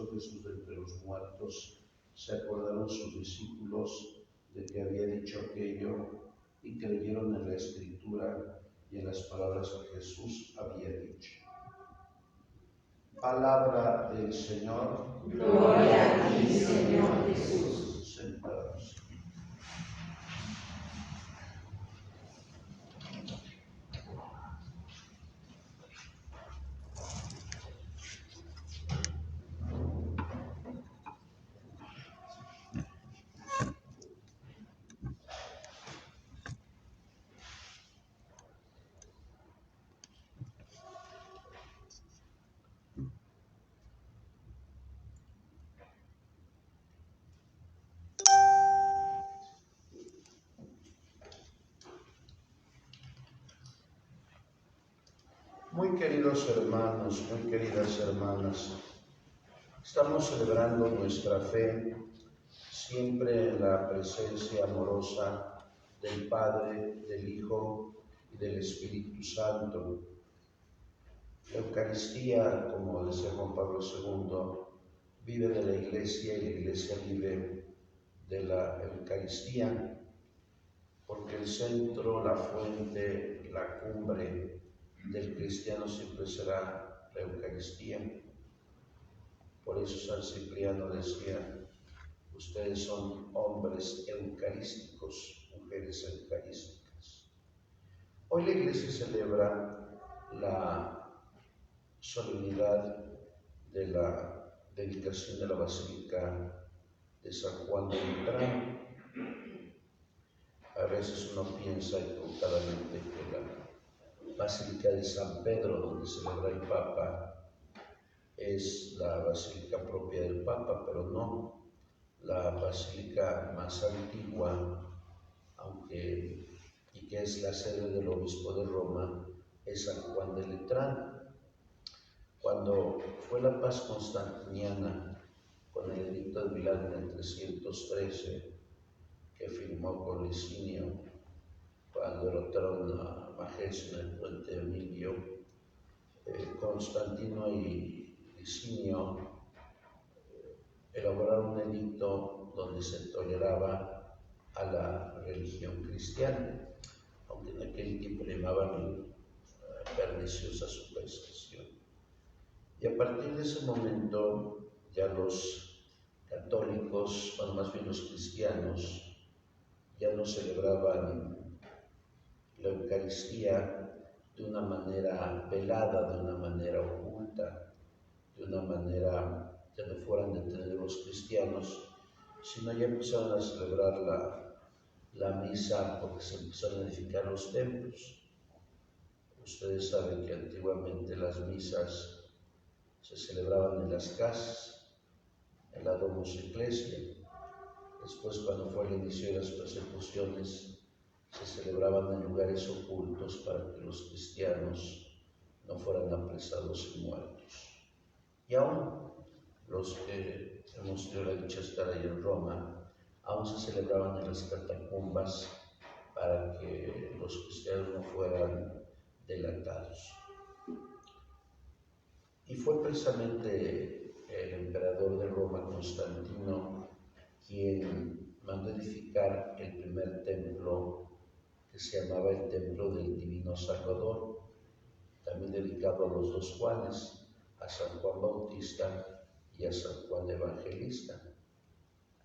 resucitó Jesús de entre los muertos, se acordaron sus discípulos de que había dicho aquello y creyeron en la Escritura y en las palabras que Jesús había dicho. Palabra del Señor. Gloria a ti, Señor Jesús. Sentados. Muy queridos hermanos, muy queridas hermanas, estamos celebrando nuestra fe siempre en la presencia amorosa del Padre, del Hijo y del Espíritu Santo. La Eucaristía, como decía Juan Pablo II, vive de la Iglesia y la Iglesia vive de la Eucaristía, porque el centro, la fuente, la cumbre del cristiano siempre será la Eucaristía. Por eso San Cipriano decía: ustedes son hombres eucarísticos, mujeres eucarísticas. Hoy la Iglesia celebra la solemnidad de la dedicación de la Basílica de San Juan de Letrán. A veces uno piensa equivocadamente que la Basílica de San Pedro, donde celebra el Papa, es la basílica propia del Papa, pero no. La basílica más antigua, y que es la sede del obispo de Roma, es San Juan de Letrán. Cuando fue la paz constantiniana con el edicto de Milán en el 313, que firmó con Licinio, cuando derrotaron a Magesio en el puente de Emilio, Constantino y Licinio elaboraron un edicto donde se toleraba a la religión cristiana, aunque en aquel tiempo le llamaban perniciosa superstición. Y a partir de ese momento ya los católicos, bueno, más bien los cristianos, ya no celebraban la Eucaristía de una manera velada, de una manera oculta, de una manera que no fueran de entender los cristianos, sino ya empezaron a celebrar la misa porque se empezaron a edificar los templos. Ustedes saben que antiguamente las misas se celebraban en las casas, en la Domus Ecclesiae. Después, cuando fue el inicio de las persecuciones, se celebraban en lugares ocultos para que los cristianos no fueran apresados y muertos. Y aún los que hemos tenido la dicha de estar ahí en Roma, aún se celebraban en las catacumbas para que los cristianos no fueran delatados. Y fue precisamente el emperador de Roma, Constantino, quien mandó edificar el primer templo, que se llamaba el Templo del Divino Salvador, también dedicado a los dos Juanes, a San Juan Bautista y a San Juan Evangelista.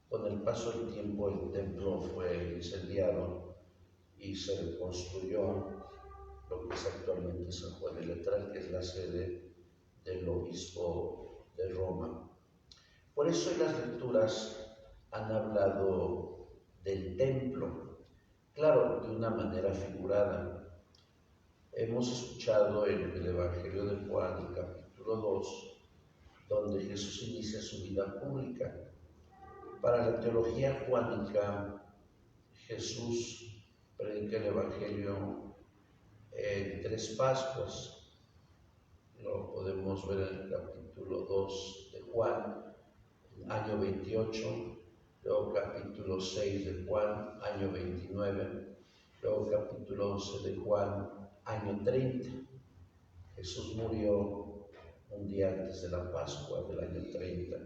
Con el paso del tiempo el templo fue incendiado y se reconstruyó lo que es actualmente San Juan de Letrán, que es la sede del obispo de Roma. Por eso en las lecturas han hablado del templo, claro, de una manera figurada. Hemos escuchado en el Evangelio de Juan, el capítulo 2, donde Jesús inicia su vida pública. Para la teología juánica, Jesús predica el Evangelio en 3 Pascuas. Lo podemos ver en el capítulo 2 de Juan, año 28, luego capítulo 6 de Juan, año 29, luego capítulo 11 de Juan, año 30. Jesús murió un día antes de la Pascua del año 30.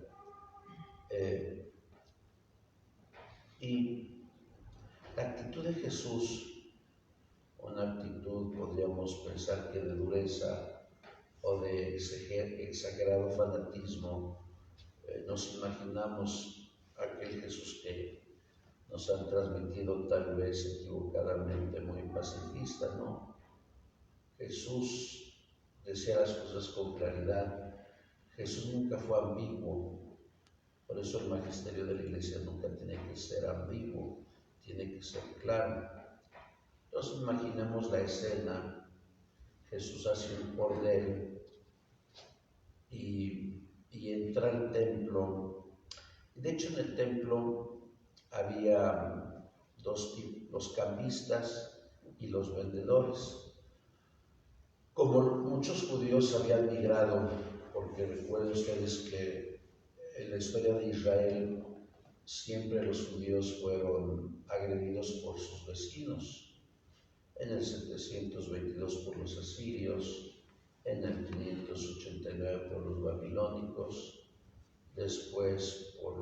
Y la actitud de Jesús, una actitud podríamos pensar que de dureza o de exagerado fanatismo, nos imaginamos aquel Jesús que nos han transmitido tal vez equivocadamente, muy pacifista, ¿no? Jesús decía las cosas con claridad. Jesús nunca fue ambiguo. Por eso el magisterio de la Iglesia nunca tiene que ser ambiguo, tiene que ser claro. Entonces imaginemos la escena. Jesús hace un cordel y entra al templo. De hecho, en el templo había dos tipos, los cambistas y los vendedores. Como muchos judíos habían migrado, porque recuerden ustedes que en la historia de Israel siempre los judíos fueron agredidos por sus vecinos. En el 722 por los asirios, en el 589 por los babilónicos, después por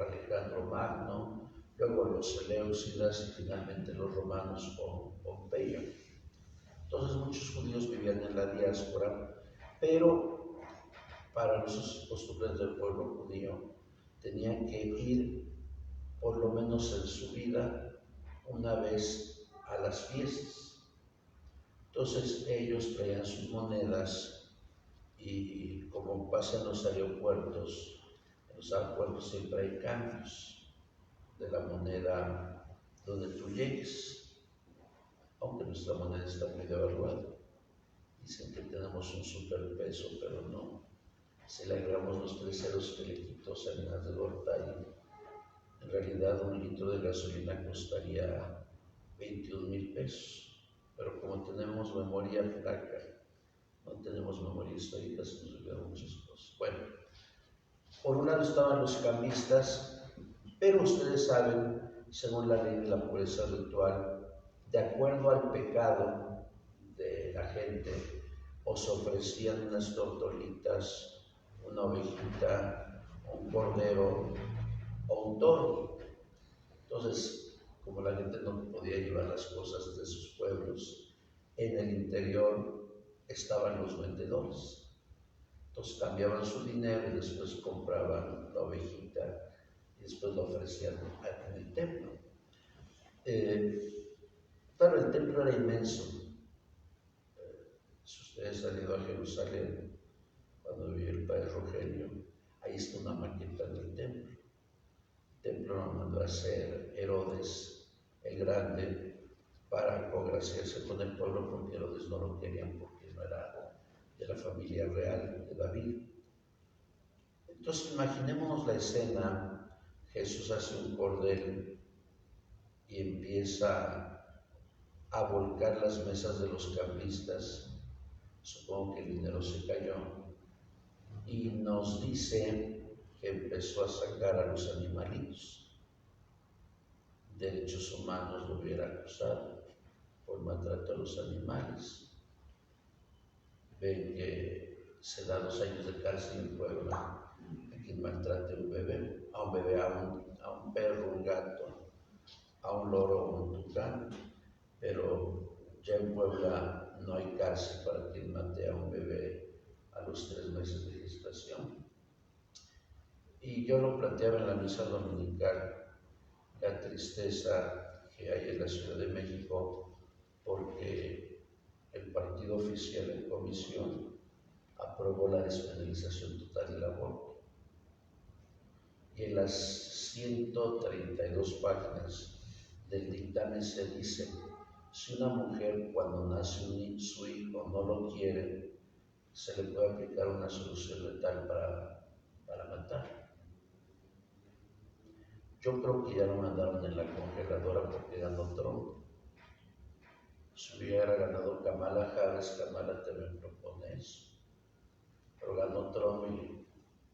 Alejandro Magno, luego los seleucidas y finalmente los romanos con Pompeyo. Entonces muchos judíos vivían en la diáspora, pero para los costumbres del pueblo judío tenían que ir por lo menos en su vida una vez a las fiestas. Entonces ellos traían sus monedas y como pasa en los aeropuertos siempre hay cambios de la moneda donde tú llegues. Aunque nuestra moneda está muy devaluada. Dicen que tenemos un superpeso, pero no. Si le agregamos los 3 ceros que le quitó Salinas de Gortari, en realidad un litro de gasolina costaría 21,000 pesos. Pero como tenemos memoria flaca, no tenemos memoria histórica, se nos olvidan muchas cosas. Bueno, por un lado estaban los cambistas, pero ustedes saben, según la ley de la pureza ritual, de acuerdo al pecado de la gente, os ofrecían unas tortolitas, una ovejita, un cordero o un toro. Entonces, como la gente no podía llevar las cosas de sus pueblos, en el interior estaban los vendedores. Entonces cambiaban su dinero y después compraban la ovejita y después la ofrecían en el templo. Claro, el templo era inmenso. Si ustedes han ido a Jerusalén, cuando vivió el padre Rogelio, ahí está una maqueta del templo. El templo lo mandó a hacer Herodes el Grande para congraciarse con el pueblo, porque Herodes no lo querían, porque no era de la familia real de David. Entonces imaginémonos la escena. Jesús hace un cordel y empieza a volcar las mesas de los cambistas. Supongo que el dinero se cayó, y nos dice que empezó a sacar a los animalitos. Derechos Humanos lo hubiera acusado por maltrato a los animales. Ven que se da 2 años de cárcel en Puebla a quien maltrate a un bebé, a un perro, un gato, a un loro o un tucán, pero ya en Puebla no hay cárcel para quien mate a un bebé a los 3 meses de gestación. Y yo lo planteaba en la misa dominical, la tristeza que hay en la Ciudad de México, porque el partido oficial en comisión aprobó la despenalización total del aborto. Y en las 132 páginas del dictamen se dice: si una mujer cuando nace su hijo no lo quiere, se le puede aplicar una solución letal para matar. Yo creo que ya lo mandaron en la congeladora porque ganó Trump. Si hubiera ganado Kamala Harris, Kamala también propone eso. Pero ganó Trump y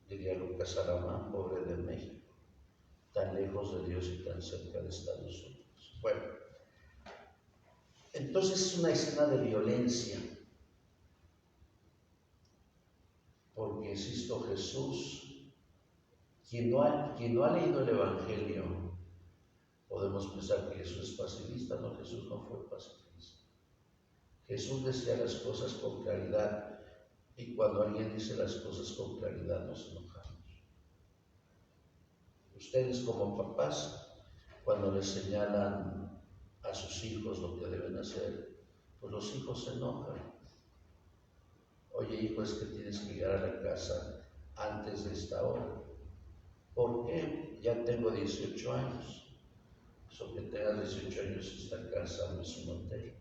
diría Lucas Aramán, pobre de México, tan lejos de Dios y tan cerca de Estados Unidos. Bueno, entonces es una escena de violencia, porque, insisto, Jesús quien no ha leído el Evangelio, podemos pensar que Jesús es pacifista. No, Jesús no fue pacifista. Jesús decía las cosas con claridad, y cuando alguien dice las cosas con claridad nos enojamos. Ustedes como papás, cuando les señalan a sus hijos lo que deben hacer, pues los hijos se enojan. Oye, hijo, es que tienes que llegar a la casa antes de esta hora. ¿Por qué? Ya tengo 18 años. Eso que tengas 18 años, esta casa no es un hotel.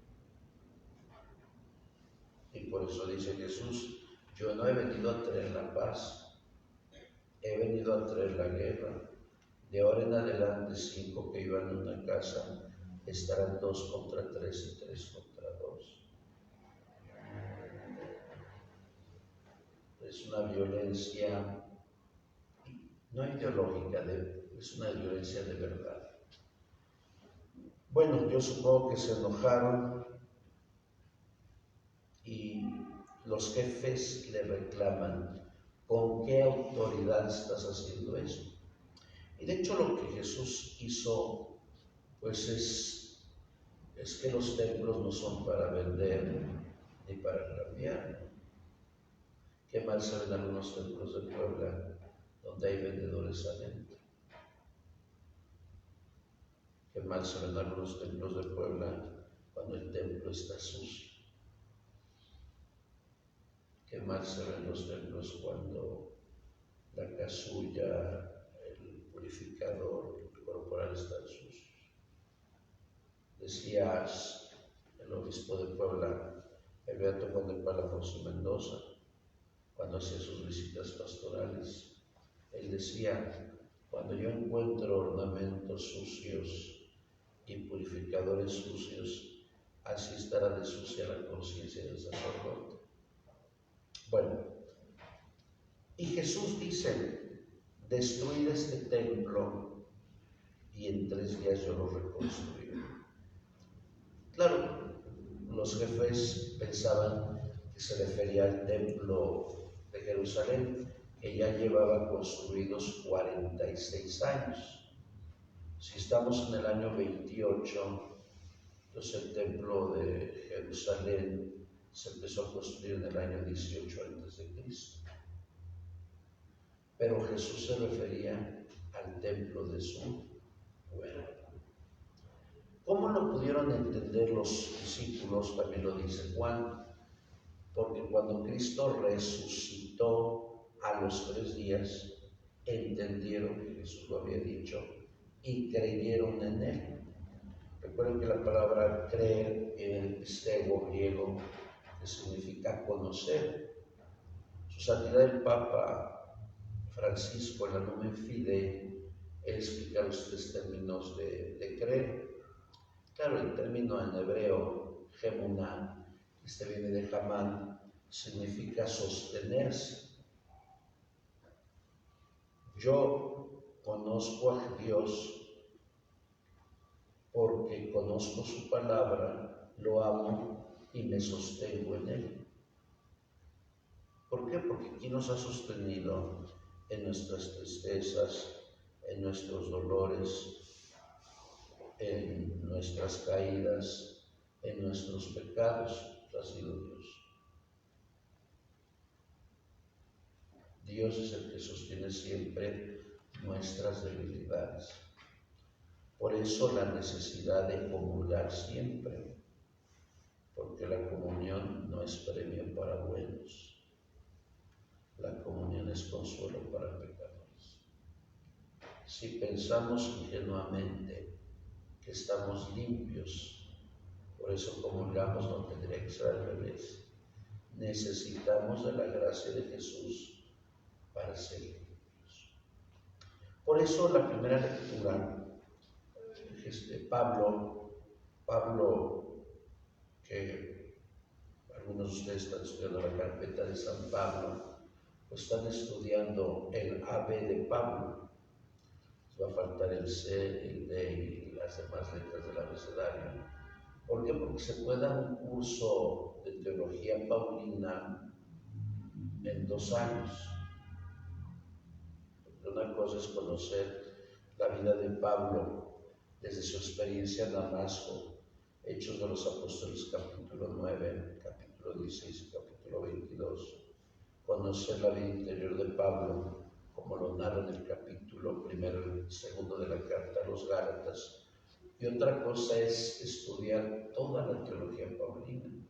Y por eso dice Jesús, yo no he venido a traer la paz, he venido a traer la guerra. De ahora en adelante, 5 que iban en una casa estarán 2 contra 3 y 3 contra 2. Es una violencia no ideológica, es una violencia de verdad. Bueno, yo supongo que se enojaron y los jefes le reclaman, ¿con qué autoridad estás haciendo eso? Y de hecho lo que Jesús hizo, pues es que los templos no son para vender ni para cambiar. Qué mal se ven algunos templos de Puebla donde hay vendedores adentro. Qué mal se ven algunos templos de Puebla cuando el templo está sucio. Qué mal se ven los templos cuando la casulla, el purificador corporal están sucios. Decía el obispo de Puebla, el beato Juan de Palafox y Mendoza, cuando hacía sus visitas pastorales, él decía, cuando yo encuentro ornamentos sucios y purificadores sucios, así estará de sucia la conciencia del sacerdote. Bueno, y Jesús dice, destruid este templo y en 3 días yo lo reconstruiré. Claro, los jefes pensaban que se refería al templo de Jerusalén, que ya llevaba construidos 46 años. Si estamos en el año 28, entonces el templo de Jerusalén se empezó a construir en el año 18 a.C. Pero Jesús se refería al templo de su cuerpo. ¿Cómo lo pudieron entender los discípulos? También lo dice Juan. Porque cuando Cristo resucitó a los 3 días, entendieron que Jesús lo había dicho y creyeron en él. Recuerden que la palabra creer en el pistego griego, que significa conocer. Su santidad el Papa Francisco, en la Lumen Fidei, él explica los 3 términos de creer. Claro, el término en hebreo, gemuná, este viene de jamán, significa sostenerse. Yo conozco a Dios porque conozco su palabra, lo amo y me sostengo en él. ¿Por qué? Porque ¿quién nos ha sostenido en nuestras tristezas, en nuestros dolores, en nuestras caídas, en nuestros pecados? Ha sido Dios. Dios es el que sostiene siempre nuestras debilidades. Por eso la necesidad de comulgar siempre, porque la comunión no es premio para buenos, la comunión es consuelo para pecadores. Si pensamos ingenuamente que estamos limpios, por eso comulgamos, no tendría que ser al revés. Necesitamos de la gracia de Jesús para ser limpios. Por eso la primera lectura, Pablo, que algunos de ustedes están estudiando la carpeta de San Pablo, pues están estudiando el AB de Pablo. Les va a faltar el C, el D y las demás letras del abecedario. ¿Por qué? Porque se puede dar un curso de teología paulina en 2 años. Una cosa es conocer la vida de Pablo desde su experiencia en Damasco, Hechos de los Apóstoles capítulo 9, capítulo 16 y capítulo 22. Conocer la vida interior de Pablo, como lo narra en el capítulo primero y segundo de la carta a los Gálatas. Y otra cosa es estudiar toda la teología paulina.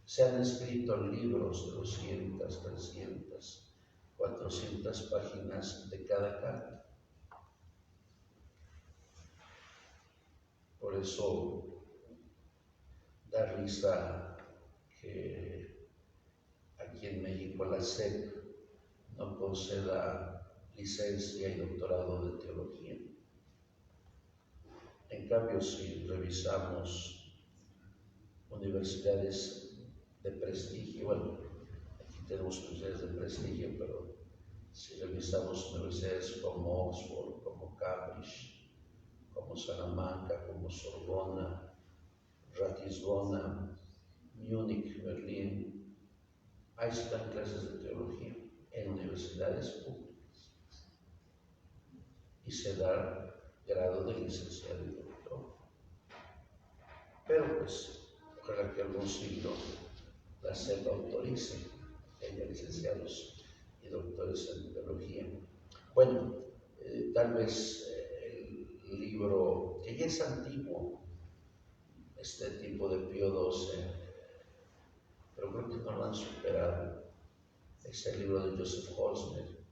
Se han escrito libros de 200, 300, 400 páginas de cada carta. Por eso da risa que aquí en México la SEP no conceda licencia y doctorado de teología. En cambio, si revisamos universidades de prestigio, bueno, aquí tenemos universidades de prestigio, pero si revisamos universidades como Oxford, como Cambridge, como Salamanca, como Sorbona, Ratisbona, Múnich, Berlín, ahí se dan clases de teología en universidades públicas y se da grado de licenciado y doctor. Pero pues, ojalá que algún siglo la SEP autorice que haya licenciados y doctores en teología. Bueno, tal vez el libro, que ya es antiguo, este tipo de Pío XII, pero creo que no lo han superado, es el libro de Joseph Holzner,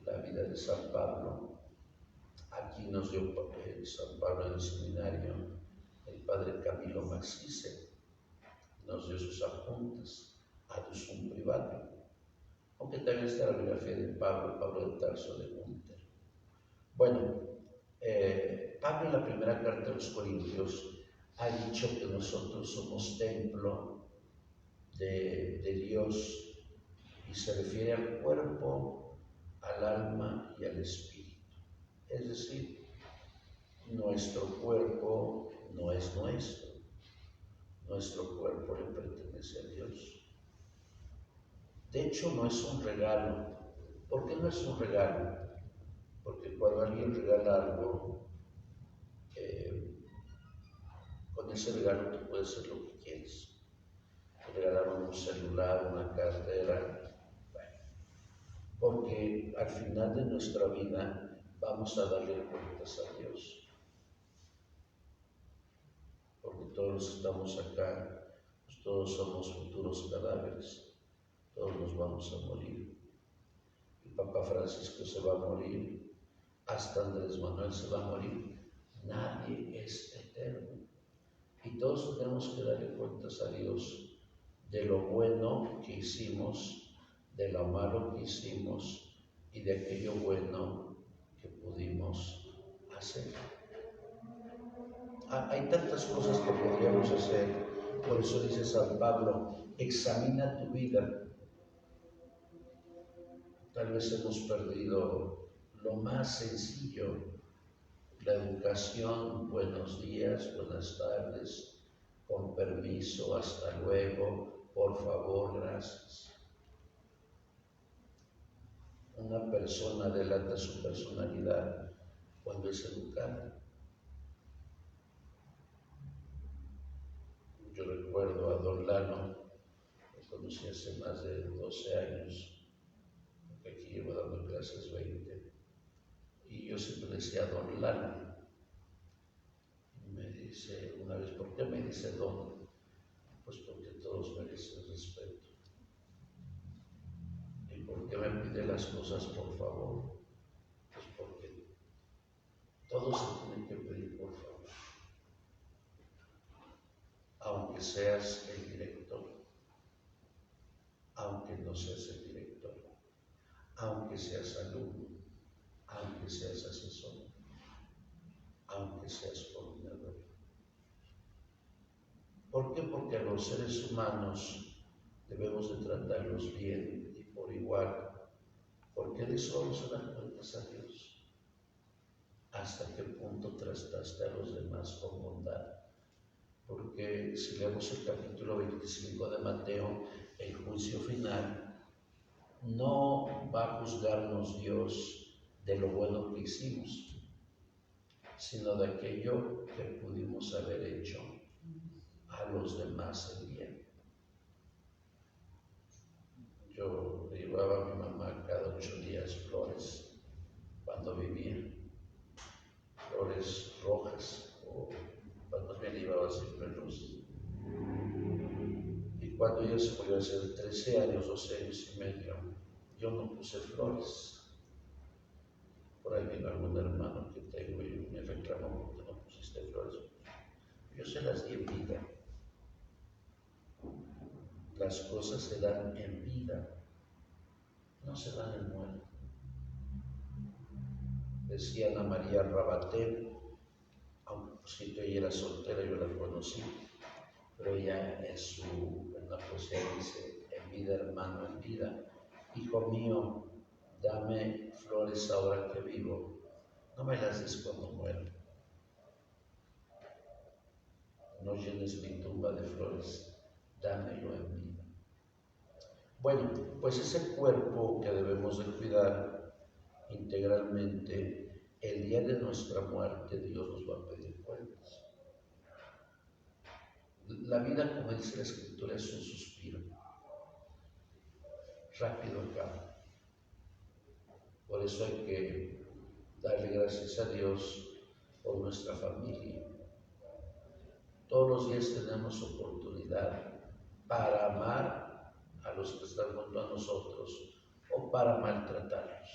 La vida de San Pablo. Aquí nos dio San Pablo en el seminario el padre Camilo Maxice, nos dio sus apuntes ad usum privado, aunque también está la biografía de Pablo de Tarso de Gunther. Bueno, Pablo en la primera carta a los Corintios ha dicho que nosotros somos templo de Dios y se refiere al cuerpo, al alma y al espíritu. Es decir, nuestro cuerpo no es nuestro cuerpo le pertenece a Dios. De hecho, no es un regalo. ¿Por qué no es un regalo? Porque cuando alguien regala algo, con ese regalo tú puedes hacer lo que quieres. Te regalaron un celular, una cartera, bueno, porque al final de nuestra vida vamos a darle cuentas a Dios. Porque todos los que estamos acá, pues todos somos futuros cadáveres, todos nos vamos a morir. El Papa Francisco se va a morir, hasta Andrés Manuel se va a morir. Nadie es eterno. Y todos tenemos que darle cuentas a Dios de lo bueno que hicimos, de lo malo que hicimos y de aquello bueno que pudimos hacer. Hay tantas cosas que podríamos hacer, por eso dice San Pablo, examina tu vida. Tal vez hemos perdido lo más sencillo, la educación, buenos días, buenas tardes, con permiso, hasta luego, por favor, gracias. Una persona delata su personalidad cuando es educada. Yo recuerdo a don Lano, lo conocí hace más de 12 años, porque aquí llevo dando clases 20, y yo siempre decía don Lano. Y me dice una vez, ¿por qué me dice don? Pues porque todos merecen respeto. ¿Y por qué me pide las cosas por favor? Pues porque todos se tienen que pedir por favor. Aunque seas el director, aunque no seas el director, aunque seas alumno, aunque seas asesor, aunque seas coordinador. ¿Por qué? Porque a los seres humanos debemos de tratarlos bien y por igual, porque de eso vamos a dar cuentas a Dios. ¿Hasta qué punto trataste a los demás con bondad? Porque si leemos el capítulo 25 de Mateo, el juicio final, no va a juzgarnos Dios de lo bueno que hicimos, sino de aquello que pudimos haber hecho a los demás el bien. Yo le llevaba a mi mamá cada 8 días flores cuando vivía, flores rojas, o cuando me llevaba siempre rosas. Y cuando ella se murió hace 13 años, 12 años y medio, yo no puse flores. Por ahí vino algún hermano que tengo y me reclamó porque no pusiste flores. Yo se las di en vida. Las cosas se dan en vida, no se dan en muerte. Decía Ana María Rabatel, aunque por cierto ella era soltera, yo la conocí, pero ella en la poesía dice, en vida hermano, en vida, hijo mío, dame flores ahora que vivo, no me las des cuando muero. No llenes mi tumba de flores, dámelo en vida. Bueno, pues ese cuerpo que debemos de cuidar integralmente, el día de nuestra muerte Dios nos va a pedir cuentas. La vida, como dice la Escritura, es un suspiro. Rápido acaba. Por eso hay que darle gracias a Dios por nuestra familia. Todos los días tenemos oportunidad para amar a los que están junto a nosotros o para maltratarlos.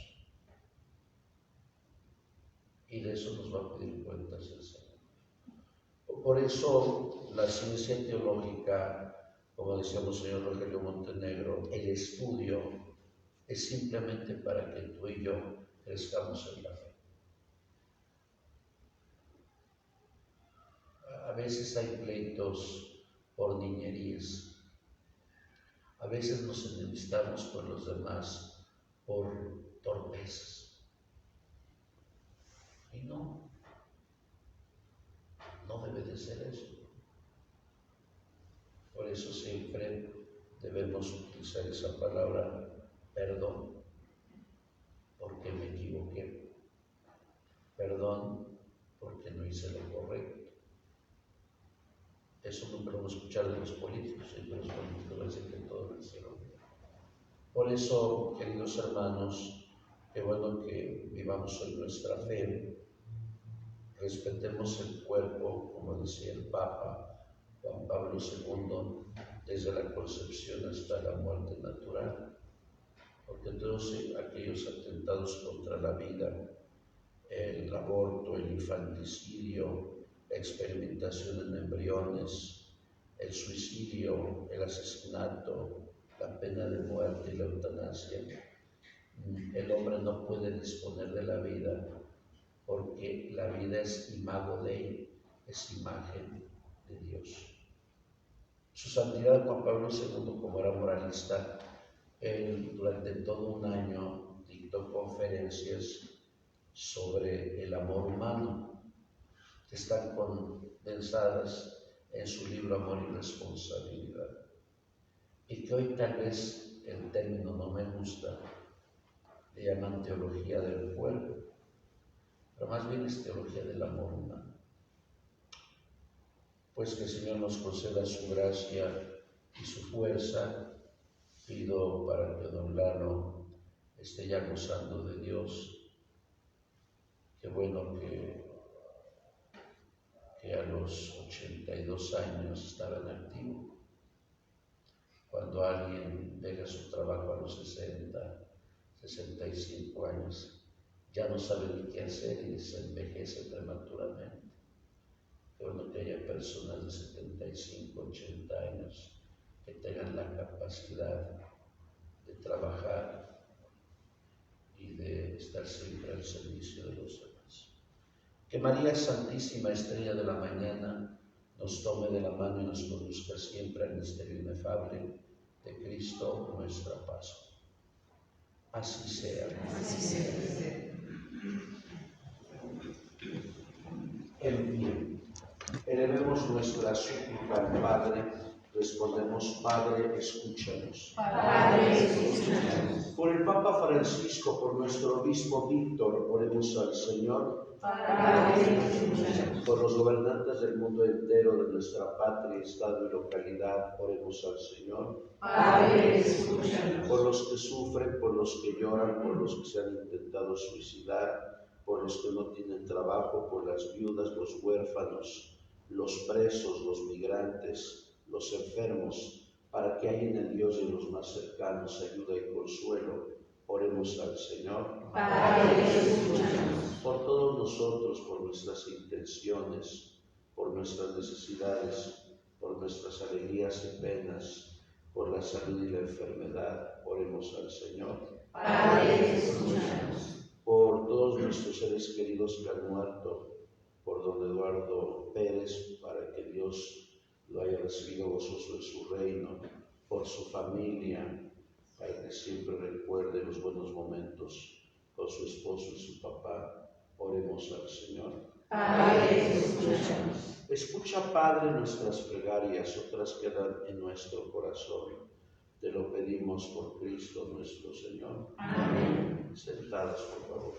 Y de eso nos va a pedir cuentas el Señor. Por eso la ciencia teológica, como decía Monseñor Rogelio Montenegro, el estudio es simplemente para que tú y yo crezcamos en la fe. A veces hay pleitos por niñerías. A veces nos enemistamos con los demás por torpezas. Y no debe de ser eso. Por eso siempre debemos utilizar esa palabra perdón, porque me equivoqué. Perdón, porque no hice lo correcto. Eso no podemos escuchar de los políticos, siempre los políticos dicen que todo lo hicieron bien. Por eso, queridos hermanos, qué bueno que vivamos hoy nuestra fe, respetemos el cuerpo, como decía el Papa Juan Pablo II, desde la concepción hasta la muerte natural, porque todos aquellos atentados contra la vida, el aborto, el infanticidio, la experimentación en embriones, el suicidio, el asesinato, la pena de muerte y la eutanasia. El hombre no puede disponer de la vida porque la vida es imago Dei, es imagen de Dios. Su Santidad Juan Pablo II, como era moralista, él durante todo un año dictó conferencias sobre el amor humano, que están condensadas en su libro Amor y Responsabilidad. Y que hoy tal vez el término no me gusta, le llaman teología del cuerpo, pero más bien es teología del amor humano. Pues que el Señor nos conceda su gracia y su fuerza. Pido para que don Lalo esté ya gozando de Dios. Qué bueno que a los 82 años estaba en activo. Cuando alguien deja su trabajo a los 60, 65 años, ya no sabe ni qué hacer y se envejece prematuramente. Qué bueno que haya personas de 75, 80 años que tengan la capacidad de trabajar y de estar siempre al servicio de los demás. Que María Santísima, Estrella de la Mañana, nos tome de la mano y nos conduzca siempre al misterio inefable de Cristo, nuestra Pascua. Así sea. Así sea. En pie, elevemos nuestra súplica al Padre Respondemos, Padre, escúchanos. Padre, escúchanos. Por el Papa Francisco, por nuestro obispo Víctor, oremos al Señor. Padre, escúchanos. Por los gobernantes del mundo entero, de nuestra patria, estado y localidad, oremos al Señor. Padre, escúchanos. Por los que sufren, por los que lloran, por los que se han intentado suicidar, por los que no tienen trabajo, por las viudas, los huérfanos, los presos, los migrantes, los enfermos, para que haya en el Dios de los más cercanos ayuda y consuelo, oremos al Señor. Padre, escúchanos. Por todos nosotros, por nuestras intenciones, por nuestras necesidades, por nuestras alegrías y penas, por la salud y la enfermedad, oremos al Señor. Padre, escúchanos. Por todos nuestros seres queridos que han muerto, por don Eduardo Pérez, para que Dios lo haya recibido gozoso en su reino, por su familia, para que siempre recuerde los buenos momentos con su esposo y su papá, oremos al Señor. Padre, escúchanos. Escucha, Padre, nuestras plegarias, otras quedan en nuestro corazón. Te lo pedimos por Cristo nuestro Señor. Amén. Sentados, por favor.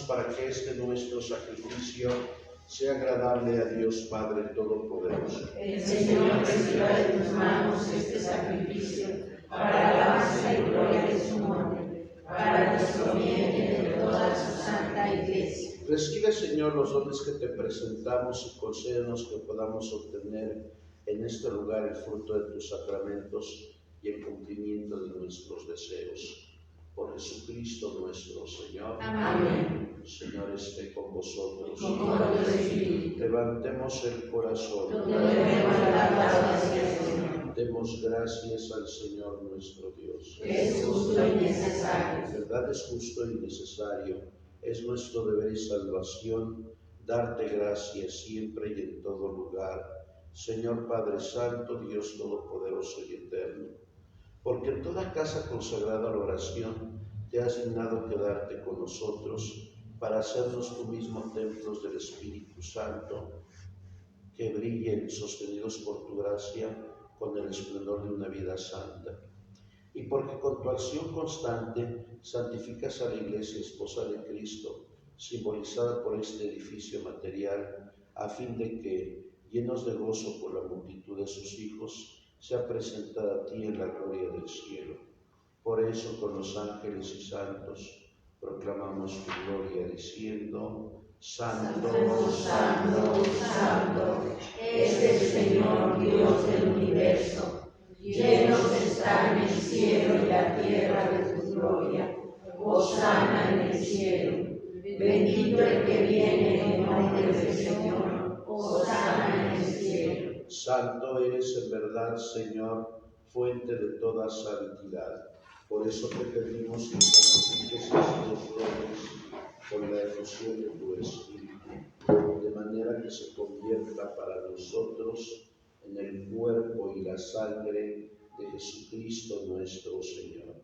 Para que este nuestro sacrificio sea agradable a Dios Padre Todopoderoso. El Señor reciba de tus manos este sacrificio para alabanza y gloria de su nombre, para nuestro bien y de toda su santa Iglesia. Recibe, Señor, los dones que te presentamos y concédenos que podamos obtener en este lugar el fruto de tus sacramentos y el cumplimiento de nuestros deseos. Por Jesucristo nuestro Señor. Amén. El Señor esté con vosotros. Con tu espíritu. Levantemos el corazón. Debemos dar gracias, Señor. Demos gracias al Señor nuestro Dios. Es justo y necesario. En verdad es justo y necesario. Es nuestro deber y salvación darte gracias siempre y en todo lugar. Señor Padre Santo, Dios Todopoderoso y Eterno, porque en toda casa consagrada a la oración te has dignado quedarte con nosotros para hacernos tú mismo templos del Espíritu Santo, que brillen sostenidos por tu gracia con el esplendor de una vida santa. Y porque con tu acción constante santificas a la Iglesia, esposa de Cristo, simbolizada por este edificio material, a fin de que, llenos de gozo por la multitud de sus hijos, sea presentada a ti en la gloria del cielo. Por eso, con los ángeles y santos, proclamamos tu gloria diciendo: Santo, Santo, Santo, es el Señor Dios del universo. Llenos están el cielo y la tierra de tu gloria. Hosana en el cielo. Bendito el que viene en nombre del Señor. Hosana en el cielo. Santo eres en verdad, Señor, fuente de toda santidad. Por eso te pedimos que santifiques estos dones con la efusión de tu Espíritu, de manera que se convierta para nosotros en el cuerpo y la sangre de Jesucristo nuestro Señor,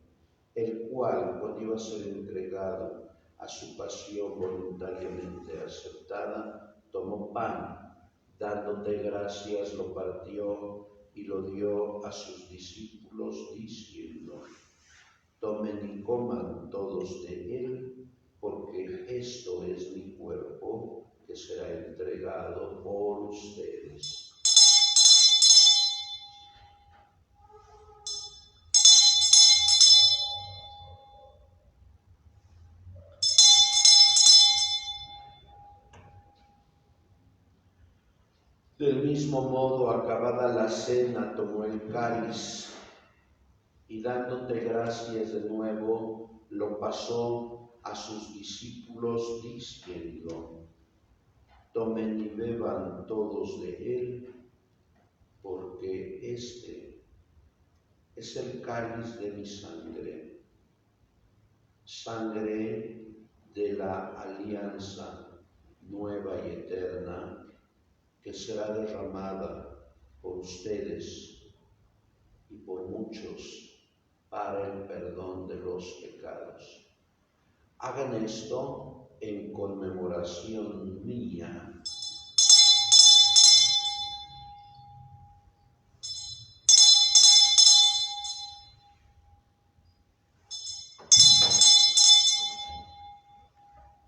el cual, cuando iba a ser entregado, a su pasión voluntariamente aceptada, tomó pan, dándote gracias, lo partió y lo dio a sus discípulos, diciendo: tomen y coman todos de él, porque esto es mi cuerpo, que será entregado por ustedes. Del mismo modo, acabada la cena, tomó el cáliz y dándote gracias de nuevo, lo pasó a sus discípulos, diciendo: tomen y beban todos de él, porque este es el cáliz de mi sangre, sangre de la alianza nueva y eterna, que será derramada por ustedes y por muchos para el perdón de los pecados. Hagan esto en conmemoración mía.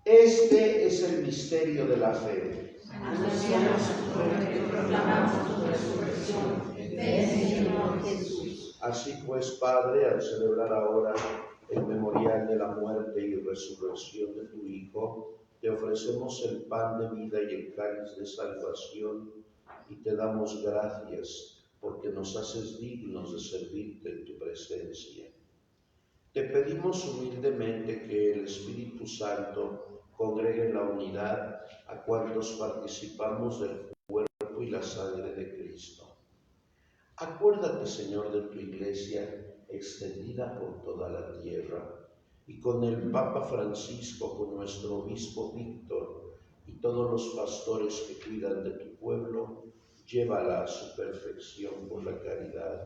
Este es el misterio de la fe. Anunciamos tu muerte y proclamamos tu resurrección. Ven, Señor Jesús. Así pues, Padre, al celebrar ahora el memorial de la muerte y resurrección de tu Hijo, te ofrecemos el pan de vida y el cáliz de salvación, y te damos gracias porque nos haces dignos de servirte en tu presencia. Te pedimos humildemente que el Espíritu Santo congregue en la unidad a cuantos participamos del cuerpo y la sangre de Cristo. Acuérdate, Señor, de tu Iglesia extendida por toda la tierra, y con el Papa Francisco, con nuestro Obispo Víctor y todos los pastores que cuidan de tu pueblo, llévala a su perfección por la caridad.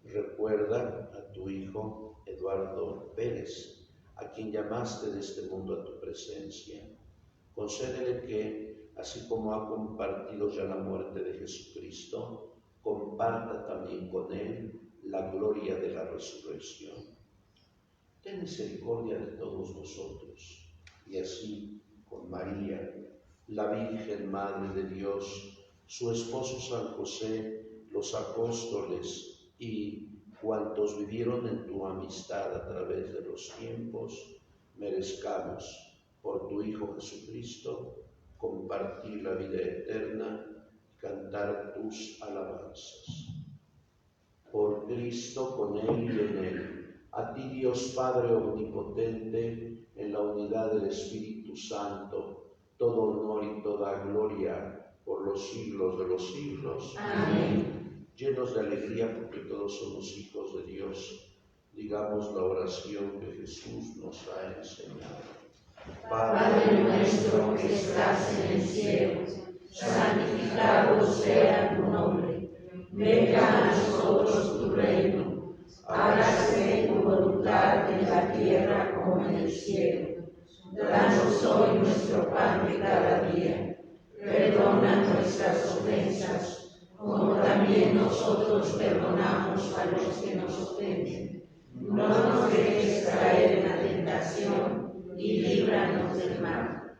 Recuerda a tu Hijo Eduardo Pérez, a quien llamaste de este mundo a tu presencia. Concédele que, así como ha compartido ya la muerte de Jesucristo, comparta también con él la gloria de la resurrección. Ten misericordia de todos nosotros, y así, con María, la Virgen Madre de Dios, su esposo San José, los apóstoles y cuantos vivieron en tu amistad a través de los tiempos, merezcamos, por tu Hijo Jesucristo, compartir la vida eterna y cantar tus alabanzas. Por Cristo, con Él y en Él, a ti Dios Padre Omnipotente, en la unidad del Espíritu Santo, todo honor y toda gloria por los siglos de los siglos. Amén. Llenos de alegría porque todos somos hijos de Dios, digamos la oración que Jesús nos ha enseñado. Padre nuestro que estás en el cielo, santificado sea tu nombre. Venga a nosotros tu reino. Hágase tu voluntad en la tierra como en el cielo. Danos hoy nuestro pan de cada día. Perdona nuestras ofensas, como también nosotros perdonamos a los que nos ofenden. No nos dejes caer en la tentación, y líbranos del mal.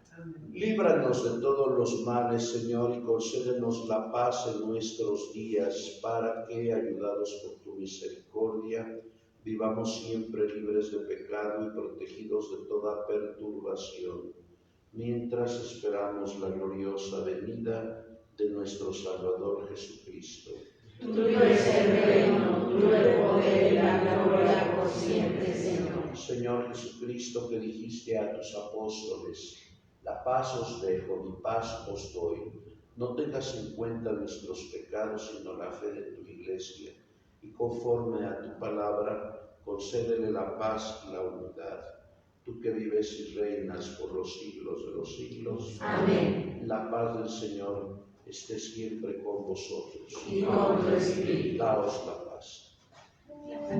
Líbranos de todos los males, Señor, y concédenos la paz en nuestros días, para que, ayudados por tu misericordia, vivamos siempre libres de pecado y protegidos de toda perturbación, mientras esperamos la gloriosa venida de nuestro Salvador Jesucristo. Tuyo es el reino, tuyo el poder y la gloria por siempre, Señor. Señor Jesucristo, que dijiste a tus apóstoles: la paz os dejo, mi paz os doy. No tengas en cuenta nuestros pecados, sino la fe de tu Iglesia, y conforme a tu palabra, concédele la paz y la unidad. Tú que vives y reinas por los siglos de los siglos. Amén. La paz del Señor esté siempre con vosotros. Y con tu espíritu. Daos la paz. La paz.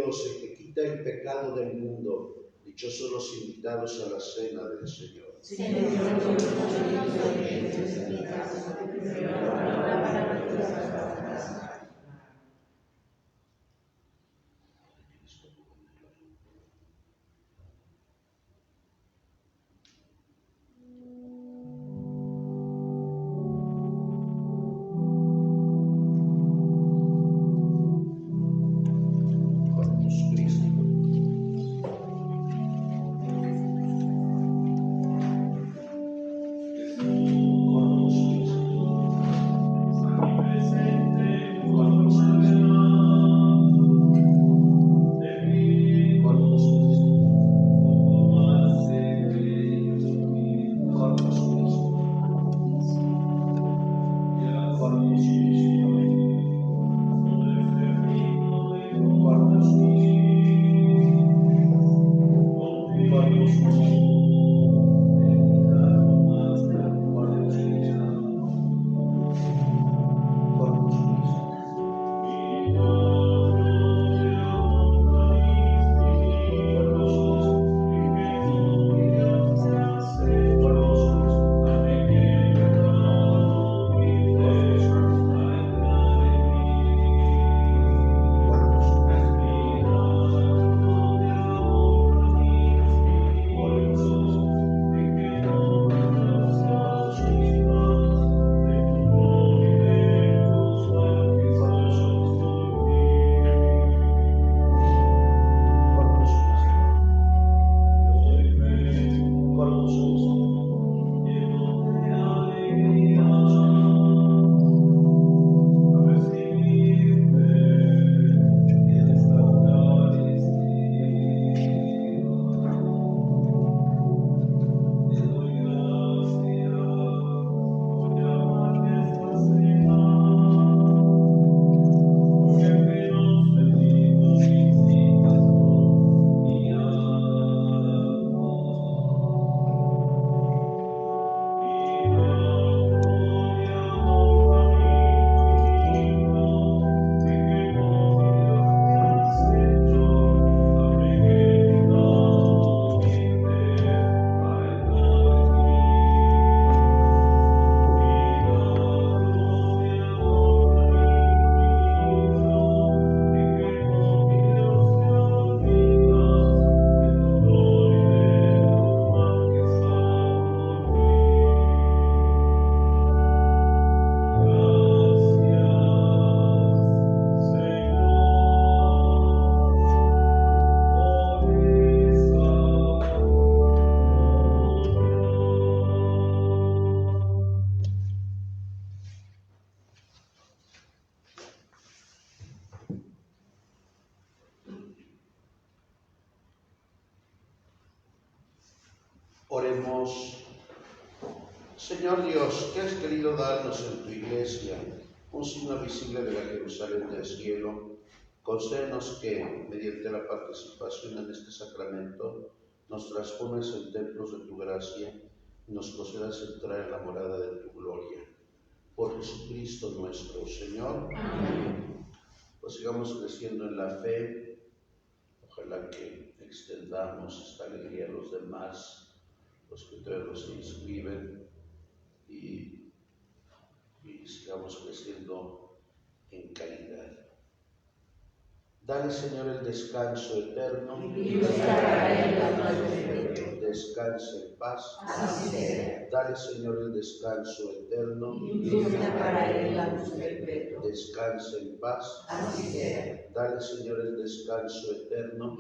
Dios, el que quita el pecado del mundo. Dichosos los invitados a la cena del Señor. Señor, yo soy digno de mi casa, pero ahora para que las palabras. Oremos. Señor Dios, que has querido darnos en tu Iglesia un signo visible de la Jerusalén del cielo, concédenos que, mediante la participación en este sacramento, nos transformes en templos de tu gracia y nos concedas entrar en la morada de tu gloria. Por Jesucristo nuestro Señor. Amén. Pues sigamos creciendo en la fe. Ojalá que extendamos esta alegría a los demás, los que todavía no se inscriben, y sigamos creciendo en caridad. Dale, Señor, el descanso eterno. Descanse en paz. Así sea. Dale, Señor, el descanso eterno. Descanse en paz. Así sea. Dale, Señor, el descanso eterno.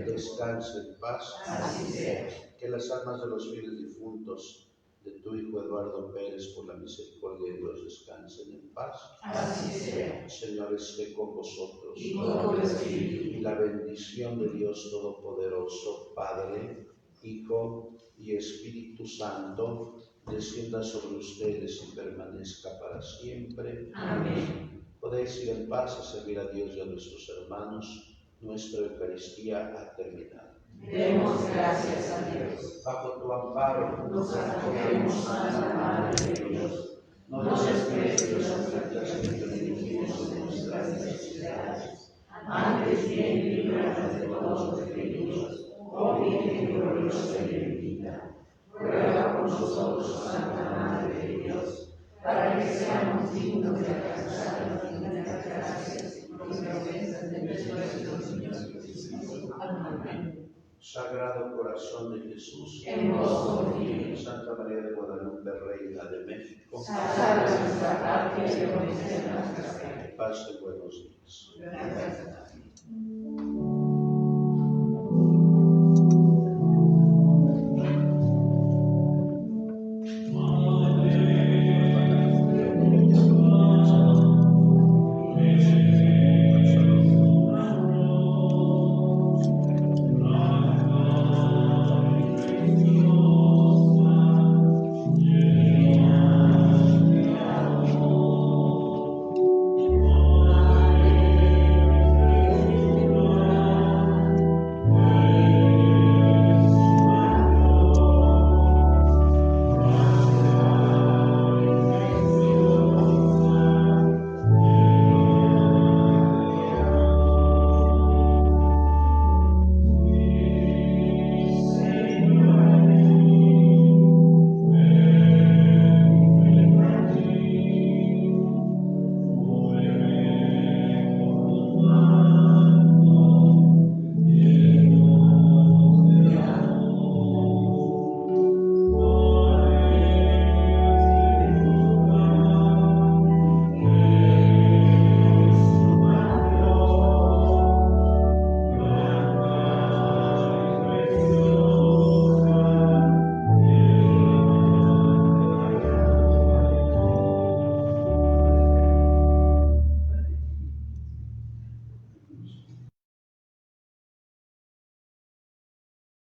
Descanse en paz. Así sea. Que las almas de los fieles difuntos de tu Hijo Eduardo Pérez, por la misericordia de Dios, descansen en paz. Así sea. Señor, esté con vosotros. Y con tu espíritu. Y la bendición de Dios Todopoderoso, Padre, Hijo y Espíritu Santo, descienda sobre ustedes y permanezca para siempre. Amén. Podéis ir en paz a servir a Dios y a nuestros hermanos. Nuestra Eucaristía ha terminado. Demos gracias a Dios. Bajo tu amparo Nos acogemos, Santa Madre de Dios. No desprecies las plantas que te dirigimos en nuestras necesidades. gloriosa y bendita. Ruega por nosotros, Santa Madre de Dios, para que seamos dignos de alcanzar las infinitas gracias y promesas de nuestro Señor Jesucristo. Amén. Sagrado Corazón de Jesús, En vos confío. Santa María de Guadalupe, Reina de México, Salva nuestra patria y protege nuestra fe. paz y buenos días. Gracias a ti.